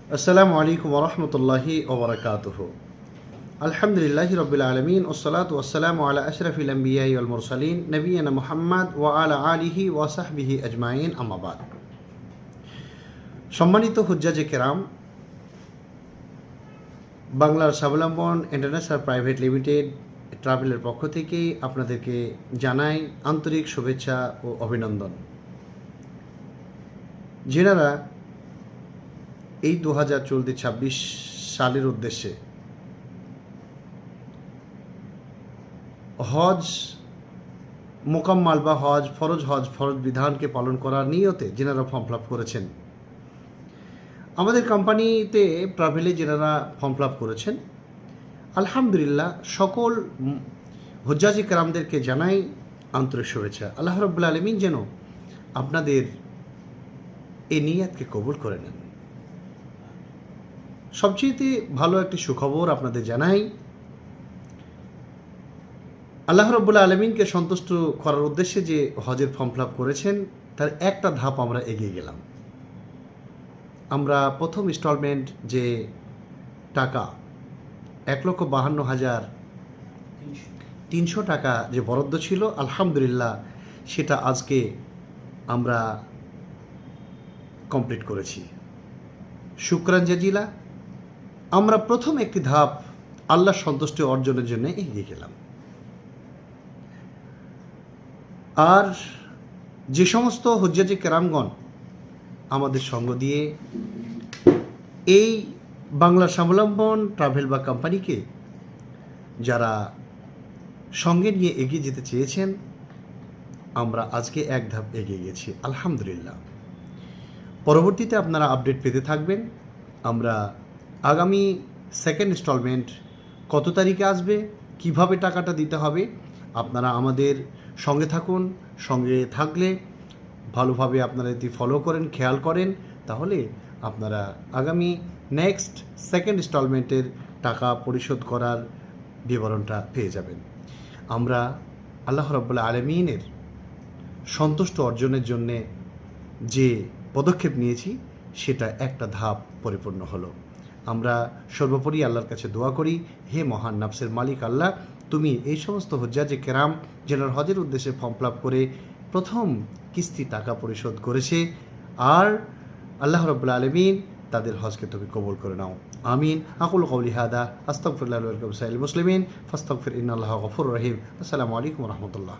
আসসালামু আলাইকুম ওরহমতুল্লাহি ওবরাকাতুহ। আলহামদুলিল্লাহি রব্বিল আলমিন ওসসালাতু ওয়াসসালামু আলা আশরাফিল আম্বিয়াই ওয়াল মুরসালিন নবিয়িনা মুহাম্মদ ওয়া আলা আলিহি ওয়া সাহবিহি আজমাইন, আম্মা বাদ। সম্মানিত হুজ্জাজে কেরাম, বাংলার স্বাবলম্বন ইন্টারন্যাশনাল প্রাইভেট লিমিটেড ট্রাভেলের পক্ষ থেকে আপনাদেরকে জানাই আন্তরিক শুভেচ্ছা ও অভিনন্দন। যেনারা এই 2024 সালের উদ্দেশ্যে হজ মোকাম্মাল বা ফরজ বিধানকে পালন করার নিয়তে যেনারা ফর্ম ফিল আপ করেছেন, আমাদের কোম্পানিতে ট্রাভেলে যেনারা ফর্ম ফিল আপ করেছেন, আলহামদুলিল্লাহ সকল হুজ্জাজি কেরামদেরকে জানাই আন্তরিক শুভেচ্ছা। আল্লাহ রাব্বুল আলামিন যেন আপনাদের এই নিয়াতকে কবুল করে নেন। সবচেয়ে ভালো একটি সুখবর আপনাদের জানাই, আল্লাহ রাব্বুল আলামিনকে সন্তুষ্ট করার উদ্দেশ্যে যে হজের ফর্ম ফিল আপ করেছেন তার একটা ধাপ আমরা এগিয়ে গেলাম। আমরা প্রথম ইনস্টলমেন্ট যে টাকা 1,52,300 টাকা যে বরাদ্দ ছিল, আলহামদুলিল্লাহ সেটা আজকে আমরা কমপ্লিট করেছি। শুকরান জাজিলা। আমরা প্রথম একটি ধাপ আল্লাহর সন্তুষ্টি অর্জনের জন্য এগিয়ে গেলাম। আর যে সমস্ত হুজ্জাজি কেরামগণ আমাদের সঙ্গ দিয়ে এই বাংলার স্বাবলম্বন ট্রাভেল বা কোম্পানিকে যারা সঙ্গে নিয়ে এগিয়ে যেতে চেয়েছেন, আমরা আজকে এক ধাপ এগিয়ে গেছি আলহামদুলিল্লাহ। পরবর্তীতে আপনারা আপডেট পেতে থাকবেন। আমরা আগামী সেকেন্ড ইনস্টলমেন্ট কত তারিখে আসবে, কিভাবে টাকাটা দিতে হবে, আপনারা আমাদের সঙ্গে থাকুন। সঙ্গে থাকলে ভালোভাবে আপনারা যদি ফলো করেন, খেয়াল করেন, তাহলে আপনারা আগামী নেক্সট সেকেন্ড ইনস্টলমেন্টের টাকা পরিশোধ করার বিবরণটা পেয়ে যাবেন। আমরা আল্লাহ রাব্বুল আলামিনের সন্তুষ্ট অর্জনের জন্যে যে পদক্ষেপ নিয়েছি সেটা একটা ধাপ পরিপূর্ণ হলো। আমরা সর্বোপরি আল্লাহর কাছে দোয়া করি, হে মহান নাফসের মালিক আল্লাহ, তুমি এই সমস্ত হুজ্জাজে কেরাম যেনার হজের উদ্দেশ্যে ফর্ম ফিল আপ করে প্রথম কিস্তি টাকা পরিশোধ করেছে, আর আল্লাহ রাব্বুল আলামিন তাদের হজকে তুমি কবুল করে নাও। আমিন। আকুলু কওলি হাদা আস্তাগফিরুল্লাহ ওয়া লাকুম সাইয়িল মুসলিমিন ফাস্তাগফির ইন্নাল্লাহা গফুরুর রহিম। আসসালামু আলাইকুম ওয়া রাহমাতুল্লাহ।